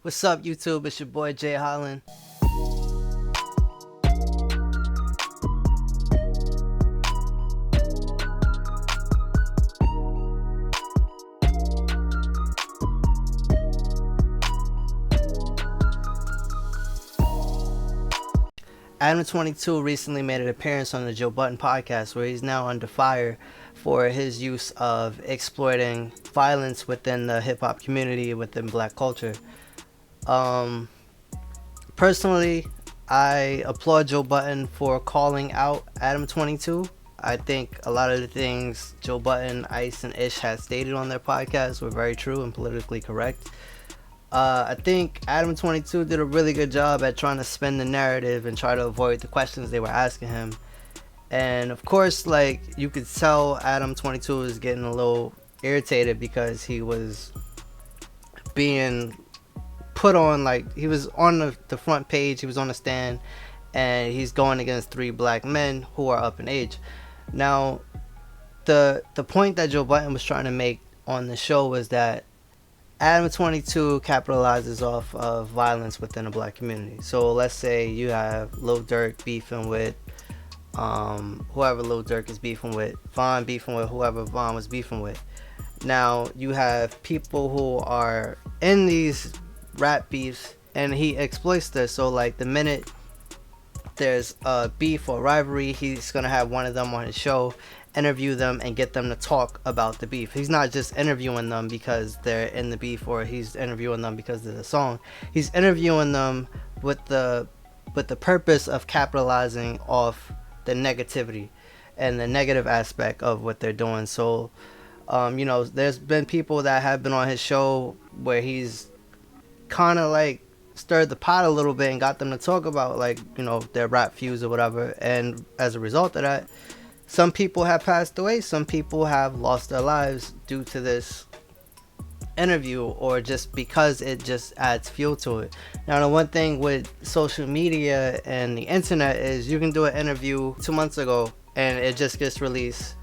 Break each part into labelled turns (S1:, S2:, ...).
S1: What's up, YouTube? It's your boy Jay Hollin. Adam22 recently made an appearance on the Joe Budden podcast, where he's now under fire for his use of exploiting violence within the hip hop community, within black culture. Um, Personally, I applaud Joe Budden for calling out Adam22. I think a lot of the things Joe Budden, Ice, and Ish had stated on their podcast were very true and politically correct. I think Adam22 did a really good job at trying to spin the narrative and try to avoid the questions they were asking him. And of course, like, you could tell Adam22 was getting a little irritated because he was being put on, like, he was on the front page, he was on the stand, and he's going against three black men who are up in age. Now, the point that Joe Budden was trying to make on the show was that Adam22 capitalizes off of violence within the black community. So let's say you have Lil Durk beefing with whoever Lil Durk is beefing with, Von beefing with whoever Von was beefing with. Now you have people who are in these rap beefs, and he exploits this. So like the minute there's a beef or rivalry, he's gonna have one of them on his show, interview them, and get them to talk about the beef. He's not just interviewing them because they're in the beef, or he's interviewing them because of the song. He's interviewing them with the purpose of capitalizing off the negativity and the negative aspect of what they're doing. So there's been people that have been on his show where he's kind of like stirred the pot a little bit and got them to talk about, like, their rap feuds or whatever. And as a result of that, some people have passed away, some people have lost their lives due to this interview, or just because it just adds fuel to it. Now, the one thing with social media and the internet is you can do an interview 2 months ago and it just gets released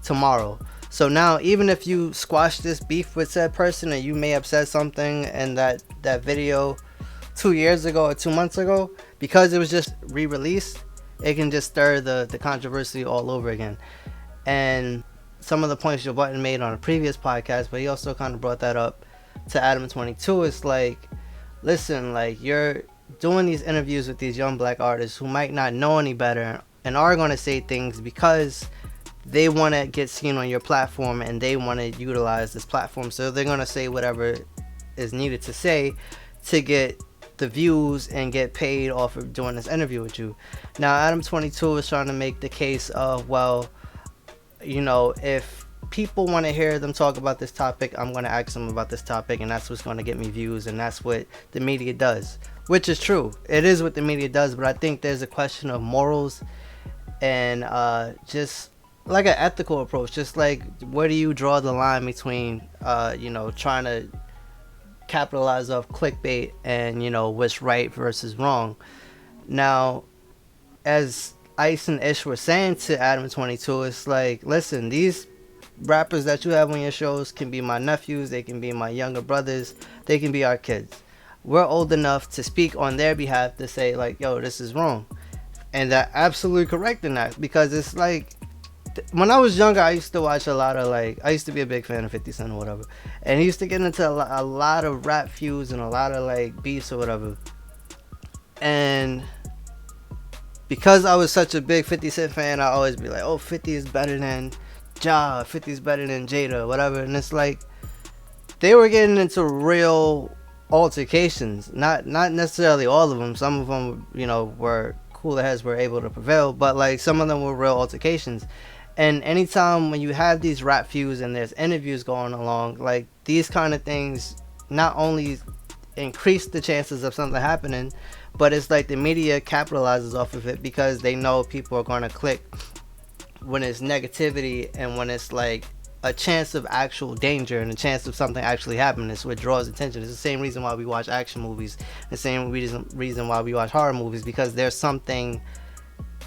S1: tomorrow. So now, even if you squash this beef with said person, and you may have said something in that video 2 years ago or 2 months ago, because it was just re-released, it can just stir the controversy all over again. And some of the points Joe Budden made on a previous podcast, but he also kind of brought that up to Adam22. It's like, listen, like, you're doing these interviews with these young black artists who might not know any better and are going to say things because they want to get seen on your platform and they want to utilize this platform. So they're going to say whatever is needed to say to get the views and get paid off of doing this interview with you. Now, Adam22 is trying to make the case of, well, if people want to hear them talk about this topic, I'm going to ask them about this topic, and that's what's going to get me views, and that's what the media does, which is true. It is what the media does, but I think there's a question of morals and just like an ethical approach. Just like, where do you draw the line between trying to capitalize off clickbait and what's right versus wrong. Now, as Ice and Ish were saying to Adam22, it's like, listen, these rappers that you have on your shows can be my nephews, they can be my younger brothers, they can be our kids. We're old enough to speak on their behalf to say, like, yo, this is wrong. And they're absolutely correct in that, because it's like, when I was younger, I used to watch a lot of, like, I used to be a big fan of 50 Cent or whatever, and he used to get into a lot of rap feuds and a lot of, like, beefs or whatever. And because I was such a big 50 Cent fan, I always be like, oh, 50 is better than Ja, 50 is better than Jada, whatever. And it's like, they were getting into real altercations. Not necessarily all of them. Some of them, were cooler heads, were able to prevail, but like some of them were real altercations. And anytime when you have these rap feuds and there's interviews going along, like, these kind of things not only increase the chances of something happening, but it's like the media capitalizes off of it because they know people are going to click when it's negativity and when it's like a chance of actual danger and a chance of something actually happening. It's what draws attention. It's the same reason why we watch action movies, the same reason why we watch horror movies, because there's something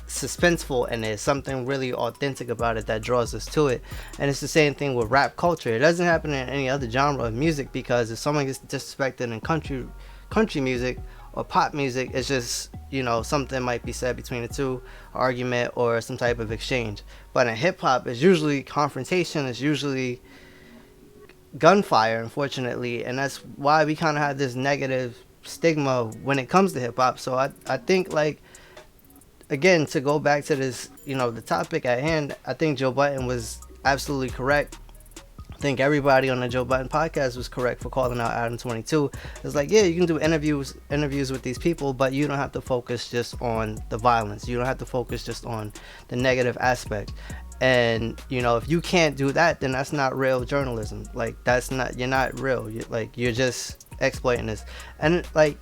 S1: suspenseful and there's something really authentic about it that draws us to it. And it's the same thing with rap culture. It doesn't happen in any other genre of music, because if someone gets disrespected in country country music or pop music, it's just, you know, something might be said between the two, argument or some type of exchange. But in hip hop, it's usually confrontation, it's usually gunfire, unfortunately, and that's why we kind of have this negative stigma when it comes to hip hop. So I think, like, again, to go back to this, you know, the topic at hand, I think Joe Budden was absolutely correct. I think everybody on the Joe Budden podcast was correct for calling out Adam22. It's like, yeah, you can do interviews with these people, but you don't have to focus just on the violence. You don't have to focus just on the negative aspect. And, you know, if you can't do that, then that's not real journalism. Like, you're not real. You're just exploiting this. And, like,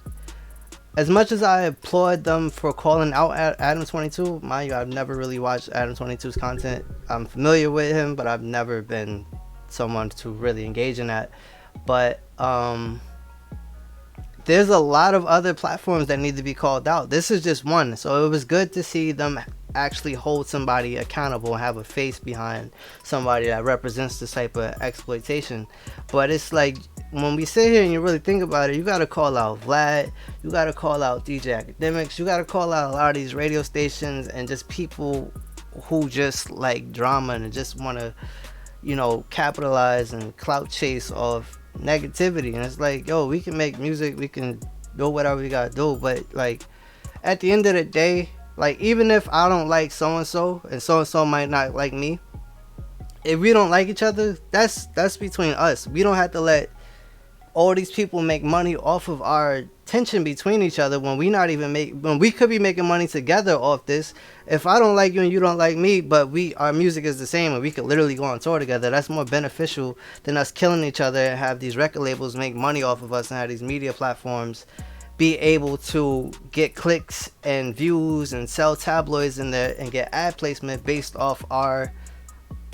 S1: as much as I applaud them for calling out Adam22, mind you, I've never really watched Adam22's content. I'm familiar with him, but I've never been someone to really engage in that. But there's a lot of other platforms that need to be called out. This is just one. So it was good to see them actually hold somebody accountable and have a face behind somebody that represents this type of exploitation. But it's like, when we sit here and you really think about it, you got to call out Vlad, you got to call out DJ Academics, you got to call out a lot of these radio stations and just people who just like drama and just want to, you know, capitalize and clout chase off negativity. And it's like, yo, we can make music, we can do whatever we gotta do, but like at the end of the day, like, even if I don't like so and so might not like me, if we don't like each other, that's between us. We don't have to let all these people make money off of our tension between each other when when we could be making money together off this. If I don't like you and you don't like me, but our music is the same and we could literally go on tour together, that's more beneficial than us killing each other and have these record labels make money off of us and have these media platforms be able to get clicks and views and sell tabloids in there and get ad placement based off our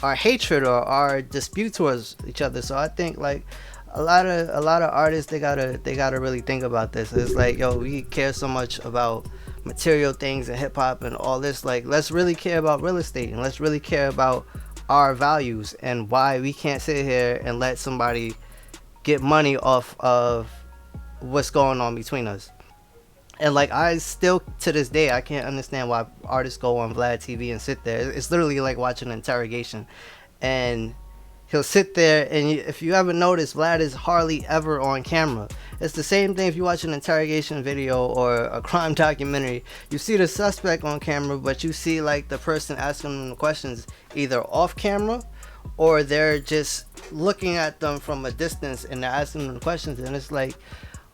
S1: hatred or our dispute towards each other. So I think, like, a lot of artists, they gotta really think about this. It's like, yo, we care so much about material things and hip hop and all this. Like, let's really care about real estate and let's really care about our values and why we can't sit here and let somebody get money off of what's going on between us. And like, I still to this day, I can't understand why artists go on Vlad TV and sit there. It's literally like watching an interrogation, and he'll sit there, and if you ever notice, Vlad is hardly ever on camera. It's the same thing if you watch an interrogation video or a crime documentary. You see the suspect on camera, but you see like the person asking them the questions either off camera or they're just looking at them from a distance and they're asking them questions. And it's like,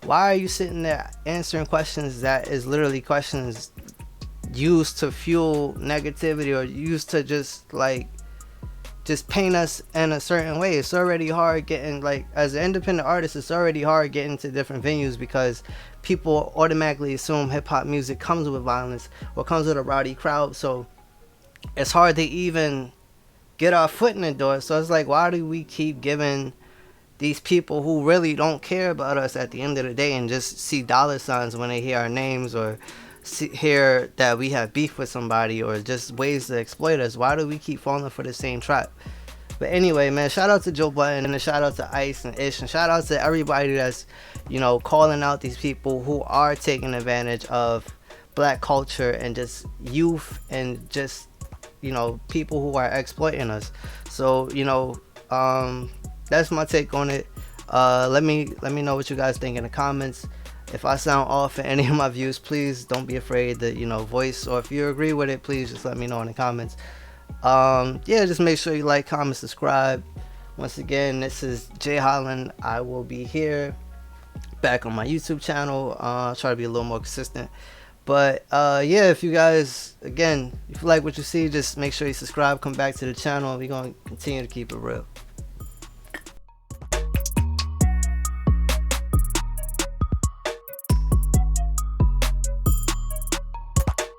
S1: why are you sitting there answering questions that is literally questions used to fuel negativity or used to just paint us in a certain way? It's already hard getting, like, as an independent artist, it's already hard getting to different venues because people automatically assume hip-hop music comes with violence or comes with a rowdy crowd. So it's hard to even get our foot in the door. So it's like, why do we keep giving these people who really don't care about us at the end of the day and just see dollar signs when they hear our names or hear that we have beef with somebody or just ways to exploit us? Why do we keep falling for the same trap? But anyway, man, shout out to Joe Budden and a shout out to Ice and Ish and shout out to everybody that's, you know, calling out these people who are taking advantage of black culture and just youth and just, you know, people who are exploiting us. So, you know, that's my take on it. Let me know what you guys think in the comments. If I sound off in any of my views, please don't be afraid to, you know, voice, or if you agree with it, please just let me know in the comments. Yeah, just make sure you like, comment, subscribe. Once again, this is Jay Hollin. I will be here back on my YouTube channel. I'll try to be a little more consistent. But yeah, if you guys, again, if you like what you see, just make sure you subscribe, come back to the channel. We're going to continue to keep it real.